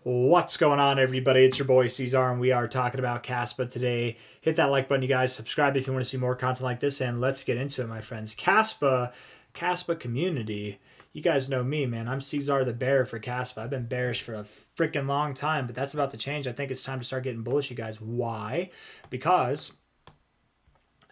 What's going on, everybody? It's your boy C-Zar, and we are talking about Caspa today. Hit that like button, you guys. Subscribe if you want to see more content like this, and let's get into it, my friends. Caspa community. You guys know me, man. I'm C-Zar the bear for Caspa. I've been bearish for a freaking long time, but that's about to change. I think it's time to start getting bullish, you guys. Why? Because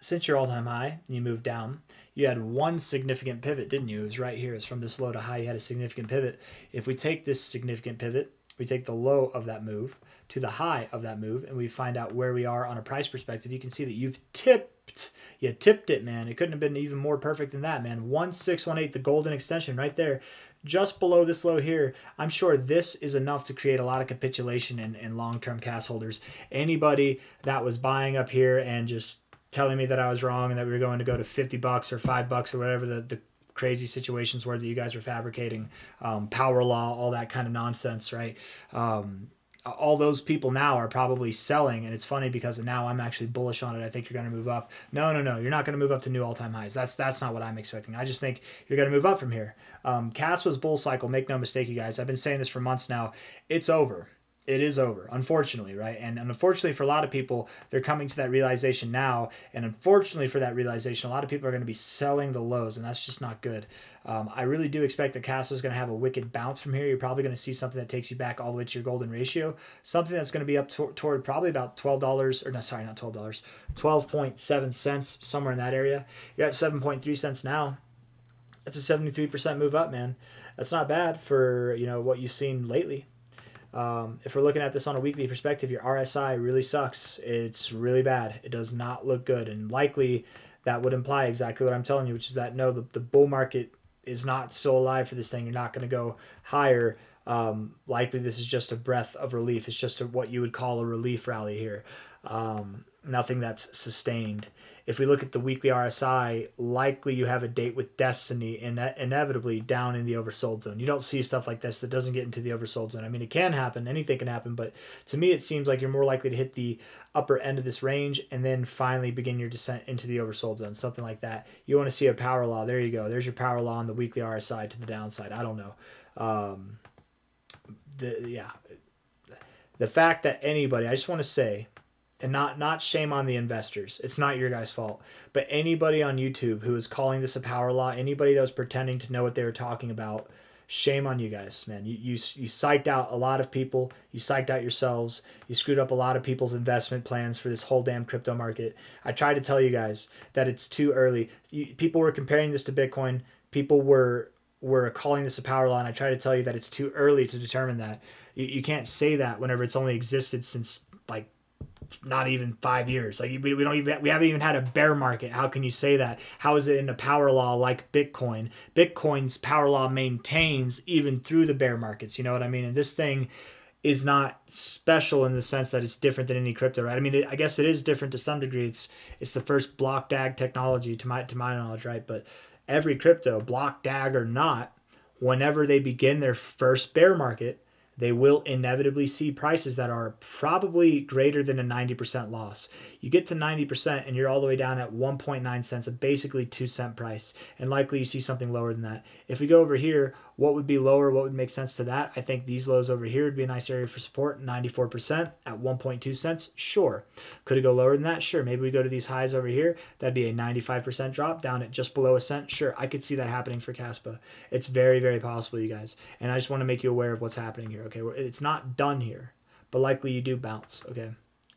since your all-time high, you moved down, you had one significant pivot, didn't you? It was right here. It's from this low to high. You had a significant pivot. If we take this significant pivot, we take the low of that move to the high of that move, and we find out where we are on a price perspective, you can see that you've tipped. You tipped it, man. It couldn't have been even more perfect than that, man. 1618, the golden extension right there, just below this low here. I'm sure this is enough to create a lot of capitulation in long-term CAS holders. Anybody that was buying up here and just telling me that I was wrong and that we were going to go to $50 or $5 or whatever the crazy situations were that you guys were fabricating, power law, all that kind of nonsense, right? All those people now are probably selling, and it's funny because now I'm actually bullish on it. I think you're going to move up. No, you're not going to move up to new all-time highs. That's not what I'm expecting. I just think you're going to move up from here. Caspa's bull cycle, make no mistake, you guys. I've been saying this for months now. It's over. It is over, unfortunately, right? And unfortunately for a lot of people, they're coming to that realization now. And unfortunately for that realization, a lot of people are going to be selling the lows, and that's just not good. I really do expect that Caspa is going to have a wicked bounce from here. You're probably going to see something that takes you back all the way to your golden ratio, something that's going to be up toward probably about $12, or no, sorry, not $12, 12.7 cents, somewhere in that area. You're at 7.3 cents now. That's a 73% move up, man. That's not bad for, what you've seen lately. If we're looking at this on a weekly perspective, your RSI really sucks. It's really bad. It does not look good. And likely that would imply exactly what I'm telling you, which is that no, the bull market is not still alive for this thing. You're not going to go higher. Likely this is just a breath of relief. It's just what you would call a relief rally here. Nothing that's sustained. If we look at the weekly RSI, likely you have a date with destiny inevitably down in the oversold zone. You don't see stuff like this that doesn't get into the oversold zone. I mean, it can happen. Anything can happen. But to me, it seems like you're more likely to hit the upper end of this range and then finally begin your descent into the oversold zone, something like that. You want to see a power law. There you go. There's your power law on the weekly RSI to the downside. I don't know. The fact that anybody, I just want to say, and not shame on the investors. It's not your guys' fault. But anybody on YouTube who is calling this a power law, anybody that was pretending to know what they were talking about, shame on you guys, man. You psyched out a lot of people. You psyched out yourselves. You screwed up a lot of people's investment plans for this whole damn crypto market. I tried to tell you guys that it's too early. People were comparing this to Bitcoin. People were calling this a power law, and I try to tell you that it's too early to determine that. You can't say that whenever it's only existed since like not even 5 years. Like we haven't even had a bear market. How can you say that? How is it in a power law like Bitcoin? Bitcoin's power law maintains even through the bear markets. You know what I mean? And this thing is not special in the sense that it's different than any crypto, right? I mean, I guess it is different to some degree. It's the first block DAG technology to my knowledge, right? But every crypto, block DAG or not, whenever they begin their first bear market, they will inevitably see prices that are probably greater than a 90% loss. You get to 90% and you're all the way down at 1.9 cents, a basically 2-cent price. And likely you see something lower than that. If we go over here, what would be lower? What would make sense to that? I think these lows over here would be a nice area for support. 94% at 1.2 cents. Sure. Could it go lower than that? Sure. Maybe we go to these highs over here. That'd be a 95% drop down at just below a cent. Sure. I could see that happening for Caspa. It's very, very possible, you guys. And I just want to make you aware of what's happening here. Okay, it's not done here, but likely you do bounce. Okay,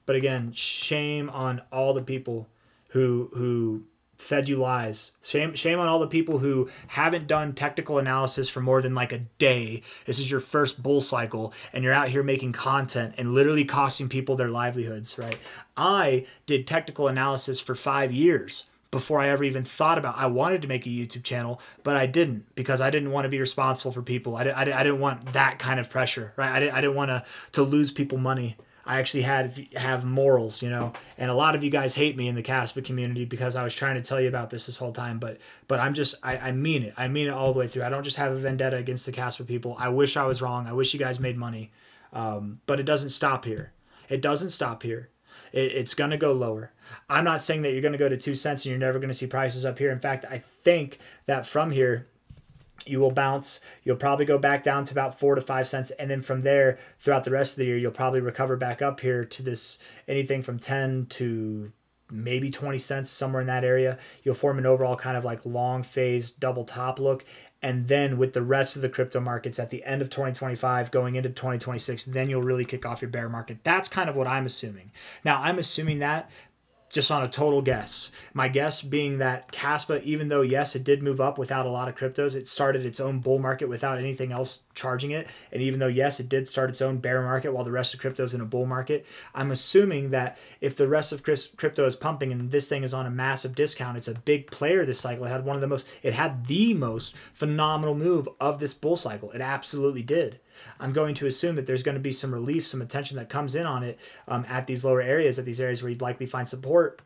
but again, shame on all the people who fed you lies. Shame on all the people who haven't done technical analysis for more than like a day. This is your first bull cycle, and you're out here making content and literally costing people their livelihoods. Right? I did technical analysis for 5 years before I ever even thought about. I wanted to make a YouTube channel, but I didn't because I didn't want to be responsible for people. I didn't want that kind of pressure, right? I didn't want to lose people money. I actually have morals, and a lot of you guys hate me in the Caspa community because I was trying to tell you about this whole time, but I mean it. I mean it all the way through. I don't just have a vendetta against the Caspa people. I wish I was wrong. I wish you guys made money, but it doesn't stop here. It doesn't stop here. It's going to go lower. I'm not saying that you're going to go to 2 cents and you're never going to see prices up here. In fact, I think that from here, you will bounce. You'll probably go back down to about 4 to 5 cents. And then from there, throughout the rest of the year, you'll probably recover back up here to this anything from 10 to maybe 20 cents, somewhere in that area. You'll form an overall kind of like long phase double top look. And then with the rest of the crypto markets at the end of 2025 going into 2026, then you'll really kick off your bear market. That's kind of what I'm assuming. Now, I'm assuming that just on a total guess. My guess being that Caspa, even though, yes, it did move up without a lot of cryptos, it started its own bull market without anything else charging it. And even though, yes, it did start its own bear market while the rest of crypto is in a bull market, I'm assuming that if the rest of crypto is pumping and this thing is on a massive discount, it's a big player this cycle. It had the most phenomenal move of this bull cycle. It absolutely did. I'm going to assume that there's going to be some relief, some attention that comes in on it at these lower areas, at these areas where you'd likely find support,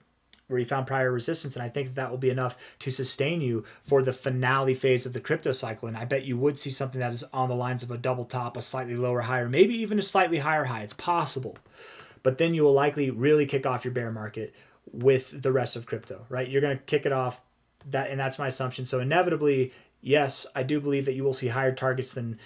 where you found prior resistance. And I think that will be enough to sustain you for the finale phase of the crypto cycle. And I bet you would see something that is on the lines of a double top, a slightly lower high, or maybe even a slightly higher high. It's possible. But then you will likely really kick off your bear market with the rest of crypto, right? You're going to kick it off, and that's my assumption. So inevitably, yes, I do believe that you will see higher targets than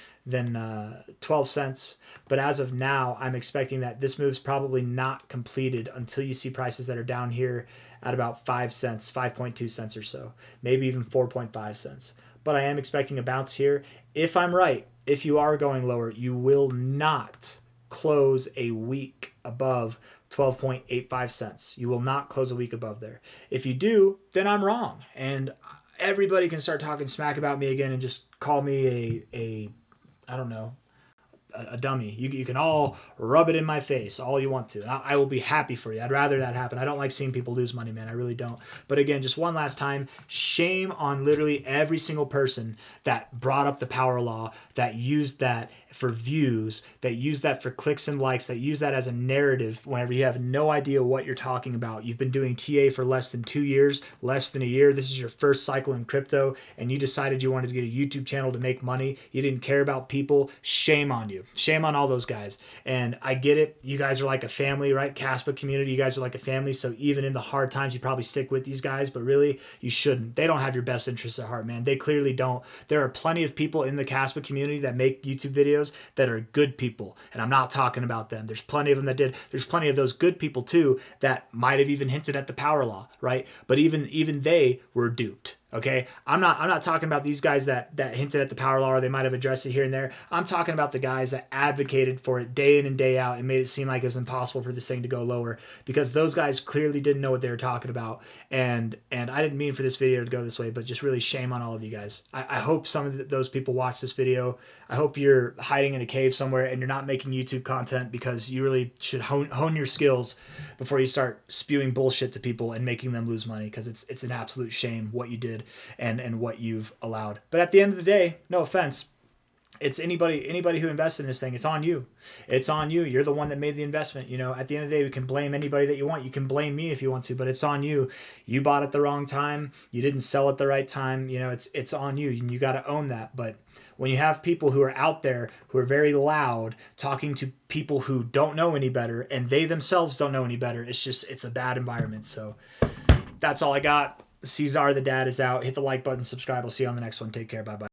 12 cents. But as of now, I'm expecting that this move's probably not completed until you see prices that are down here at about 5 cents, 5.2 cents or so, maybe even 4.5 cents. But I am expecting a bounce here. If I'm right, if you are going lower, you will not close a week above 12.85 cents. You will not close a week above there. If you do, then I'm wrong. And everybody can start talking smack about me again and just call me a I don't know, a dummy. You can all rub it in my face all you want to. And I will be happy for you. I'd rather that happen. I don't like seeing people lose money, man. I really don't. But again, just one last time, shame on literally every single person that brought up the power law, that used that for views, that used that for clicks and likes, that used that as a narrative whenever you have no idea what you're talking about. You've been doing TA for less than 2 years, less than a year. This is your first cycle in crypto, and you decided you wanted to get a YouTube channel to make money. You didn't care about people. Shame on you. Shame on all those guys. And I get it. You guys are like a family, right? Caspa community, you guys are like a family. So even in the hard times, you probably stick with these guys, but really, you shouldn't. They don't have your best interests at heart, man. They clearly don't. There are plenty of people in the Caspa community that make YouTube videos that are good people, and I'm not talking about them. There's plenty of them that did. There's plenty of those good people too that might have even hinted at the power law, right? But even they were duped. Okay, I'm not talking about these guys that hinted at the power law, or they might have addressed it here and there. I'm talking about the guys that advocated for it day in and day out and made it seem like it was impossible for this thing to go lower, because those guys clearly didn't know what they were talking about. And I didn't mean for this video to go this way, but just really shame on all of you guys. I hope some of those people watch this video. I hope you're hiding in a cave somewhere and you're not making YouTube content, because you really should hone your skills before you start spewing bullshit to people and making them lose money, because it's an absolute shame what you did and what you've allowed. But at the end of the day, no offense, it's anybody who invested in this thing. It's on you. It's on you. You're the one that made the investment. You know, at the end of the day, we can blame anybody that you want. You can blame me if you want to, but it's on you. You bought at the wrong time. You didn't sell at the right time. You know, it's on you, and you got to own that. But when you have people who are out there who are very loud talking to people who don't know any better, and they themselves don't know any better, it's a bad environment. So that's all I got. C-Zar the dad is out. Hit the like button, subscribe. I'll see you on the next one. Take care. Bye-bye.